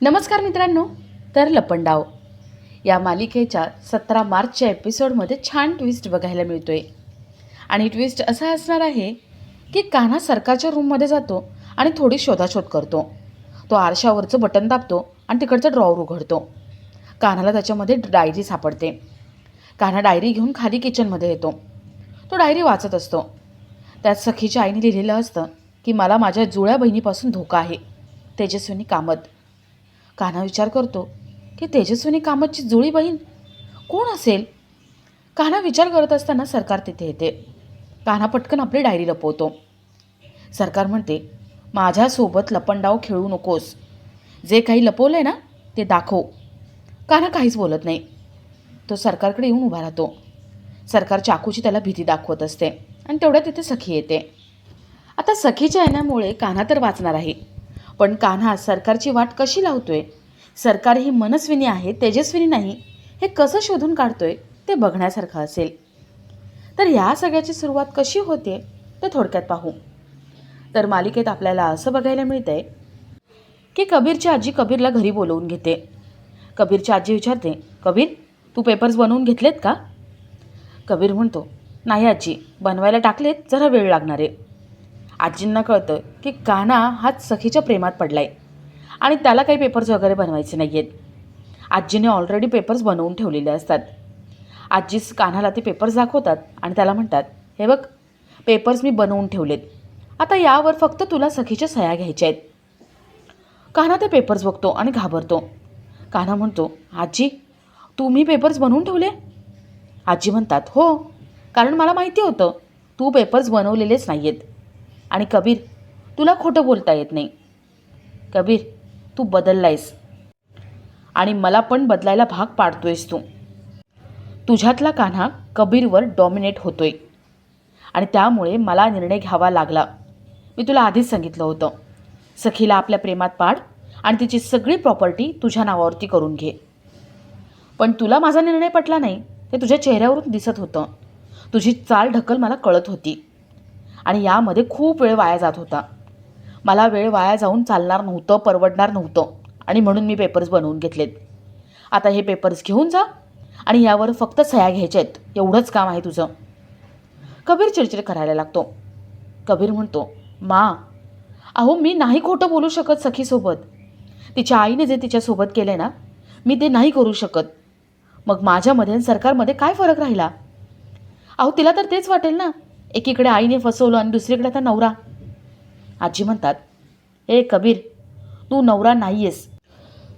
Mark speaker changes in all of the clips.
Speaker 1: नमस्कार मित्रांनो. तर लपंडाव या मालिकेच्या 17 मार्चच्या एपिसोडमध्ये छान ट्विस्ट बघायला मिळतोय. आणि ट्विस्ट असा असणार आहे की कान्हा सरकारच्या रूममध्ये जातो आणि थोडी शोधाशोध करतो. तो आरशावरचं बटन दाबतो आणि तिकडचं ड्रॉवर उघडतो. कान्हाला त्याच्यामध्ये डायरी सापडते. कान्हा डायरी घेऊन खाली किचनमध्ये येतो. तो डायरी वाचत असतो. त्यात सखीच्या आईने लिहिलेलं असतं की मला माझ्या जुळ्या बहिणीपासून धोका आहे, तेजस्विनी कामत. कान्हा विचार करतो की तेजस्विनी कामतची जुळी बहीण कोण असेल. कान्हा विचार करत असताना सरकार तिथे येते. कान्हा पटकन आपली डायरी लपवतो. सरकार म्हणते, माझ्यासोबत लपंडाव खेळू नकोस. जे काही लपवलं आहे ना ते दाखव. कान्हा काहीच बोलत नाही. तो सरकारकडे येऊन उभा राहतो. सरकार चाकूची त्याला भीती दाखवत असते आणि तेवढ्यात तिथे सखी येते. आता सखीच्या येण्यामुळे कान्हा तर वाचणार आहे, पण कान्हा सरकारची वाट कशी लावतोय, सरकार ही मनस्विनी आहे तेजस्विनी नाही, हे कसं शोधून काढतोय ते बघण्यासारखं असेल. तर ह्या सगळ्याची सुरुवात कशी होते ते थोडक्यात पाहू. तर मालिकेत आपल्याला असं बघायला मिळतंय की कबीरची आजी कबीरला घरी बोलवून घेते. कबीरची आजी विचारते, कबीर तू पेपर्स बनवून घेतलेत का? कबीर म्हणतो, नाही आजी, बनवायला टाकलेत, जरा वेळ लागणार आहे. आजींना कळतं की कान्हा हाच सखीच्या प्रेमात पडला आहे आणि त्याला काही पेपर्स वगैरे बनवायचे नाही आहेत. आजीने ऑलरेडी पेपर्स बनवून ठेवलेले असतात. आजीच कान्हाला ते पेपर्स दाखवतात आणि त्याला म्हणतात, हे बघ, पेपर्स मी बनवून ठेवलेत, आता यावर फक्त तुला सखीच्या सह्या घ्यायच्या आहेत. कान्हा ते पेपर्स बघतो आणि घाबरतो. कान्हा म्हणतो, आजी तुम्ही पेपर्स बनवून ठेवले? आजी म्हणतात, हो, कारण मला माहिती होतं तू पेपर्स बनवलेलेच नाही आहेत. आणि कबीर, तुला खोटं बोलता येत नाही. कबीर, तू बदललायस आणि मला पण बदलायला भाग पाडतोयस तू. तुझ्यातला कान्हा कबीरवर डॉमिनेट होतोय आणि त्यामुळे मला निर्णय घ्यावा लागला. मी तुला आधीच सांगितलं होतं, सखीला आपल्या प्रेमात पाड आणि तिची सगळी प्रॉपर्टी तुझ्या नावावरती करून घे. पण तुला माझा निर्णय पटला नाही, ते तुझ्या चेहऱ्यावरून दिसत होतं. तुझी चाल ढकल मला कळत होती आणि यामध्ये खूप वेळ वाया जात होता. मला वेळ वाया जाऊन चालणार नव्हतं, परवडणार नव्हतं आणि म्हणून मी पेपर्स बनवून घेतलेत. आता हे पेपर्स घेऊन जा आणि यावर फक्त सह्या घ्यायच्या आहेत, एवढंच काम आहे तुझं. कबीर चिडचिड करायला लागतो. कबीर म्हणतो, मा, अहो मी नाही खोटं बोलू शकत सखीसोबत. तिच्या आईने जे तिच्यासोबत केलं आहे ना, मी ते नाही करू शकत. मग माझ्यामध्ये आणि सरकारमध्ये काय फरक राहिला? अहो तिला तर तेच वाटेल ना, एकीकडे आईने फसवलं आणि दुसरीकडे आता नवरा. आजी म्हणतात, ए कबीर, तू नवरा नाही आहेस.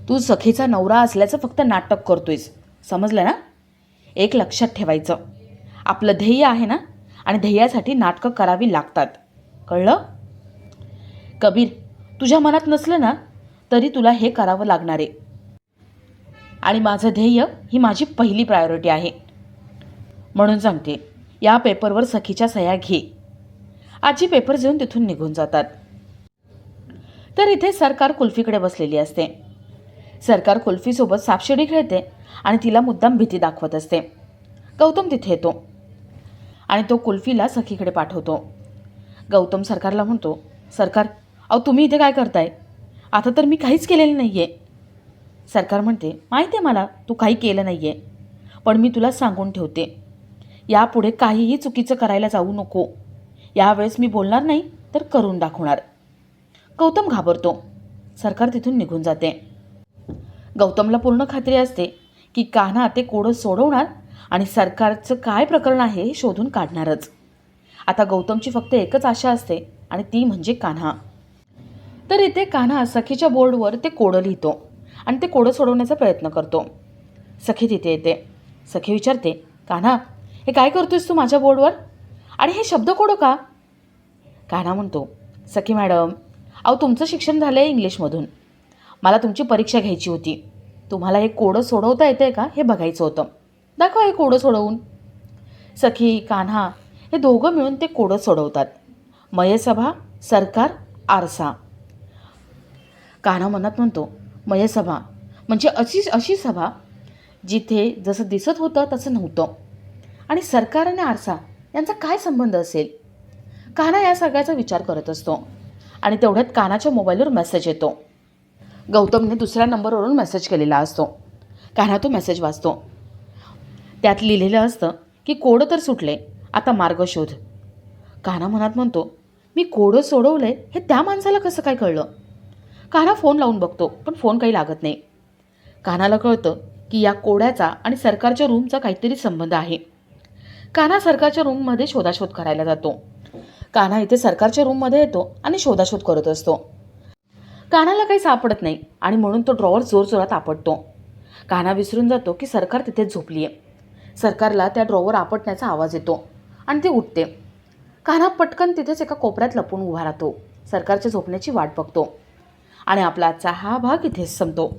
Speaker 1: तू सखीचा नवरा असल्याचं फक्त नाटक करतोयस, समजलं ना? एक लक्षात ठेवायचं, आपलं ध्येय आहे ना, आणि ध्येयासाठी नाटकं करावी लागतात, कळलं? कबीर, तुझ्या मनात नसलं ना तरी तुला हे करावं लागणार आहे आणि माझं ध्येय ही माझी पहिली प्रायोरिटी आहे. म्हणून सांगते, या पेपरवर सखीच्या सह्या घे. आजी पेपर घेऊन तिथून निघून जातात. तर इथे सरकार कुल्फीकडे बसलेली असते. सरकार कुल्फीसोबत सापशिडी खेळते आणि तिला मुद्दाम भीती दाखवत असते. गौतम तिथे येतो आणि तो कुल्फीला सखीकडे पाठवतो. गौतम सरकारला म्हणतो, सरकार, अहो तुम्ही इथे काय करताय? आता तर मी काहीच केलेलं नाही आहे. सरकार म्हणते, माहिती आहे मला तू काही केलं नाही आहे, पण मी तुला सांगून ठेवते, यापुढे काहीही चुकीचं करायला जाऊ नको. यावेळेस मी बोलणार नाही तर करून दाखवणार. गौतम घाबरतो. सरकार तिथून निघून जाते. गौतमला पूर्ण खात्री असते की कान्हा ते कोडं सोडवणार आणि सरकारचं काय प्रकरण आहे हे शोधून काढणारच. आता गौतमची फक्त एकच आशा असते आणि ती म्हणजे कान्हा. तर इथे कान्हा सखीच्या बोर्डवर ते कोडं लिहितो आणि ते कोडं सोडवण्याचा प्रयत्न करतो. सखी तिथे येते. सखी विचारते, कान्हा, हे काय करतोयस तू माझ्या बोर्डवर आणि हे शब्द कोडं का? कान्हा म्हणतो, सखी मॅडम, अहो तुमचं शिक्षण झालं आहे इंग्लिशमधून, मला तुमची परीक्षा घ्यायची होती. तुम्हाला हे कोडं सोडवता येतं आहे का हे बघायचं होतं. दाखवा हे कोडं सोडवून. सखी, कान्हा हे दोघं मिळून ते कोडं सोडवतात. मयसभा, सरकार, आरसा. कान्हा मनात म्हणतो, मयसभा म्हणजे अशी सभा जिथे जसं दिसत होतं तसं नव्हतं. आणि सरकार आणि आरसा यांचा काय संबंध असेल? कान्हा या सगळ्याचा विचार करत असतो आणि तेवढ्यात कान्हाच्या मोबाईलवर मेसेज येतो. गौतमने दुसऱ्या नंबरवरून मेसेज केलेला असतो. कान्हा तो मेसेज वाचतो. त्यात लिहिलेलं असतं की कोडं तर सुटले, आता मार्ग शोध. कान्हा मनात म्हणतो, मी कोडं सोडवलंय हे त्या माणसाला कसं काय कळलं? कान्हा फोन लावून बघतो, पण फोन काही लागत नाही. कान्हाला कळतं की या कोड्याचा आणि सरकारच्या रूमचा काहीतरी संबंध आहे. कान्हा सरकारच्या रूममध्ये शोधाशोध करायला जातो. कान्हा इथे सरकारच्या रूममध्ये येतो आणि शोधाशोध करत असतो. कान्हाला काही सापडत नाही आणि म्हणून तो ड्रॉवर जोरजोरात आपटतो. कान्हा विसरून जातो की सरकार तिथेच झोपली आहे. सरकारला त्या ड्रॉवर आपटण्याचा आवाज येतो आणि ती उठते. कान्हा पटकन तिथेच एका कोपऱ्यात लपून उभा राहतो. सरकारच्या झोपण्याची वाट बघतो. आणि आपला आजचा हा भाग इथेच संपतो.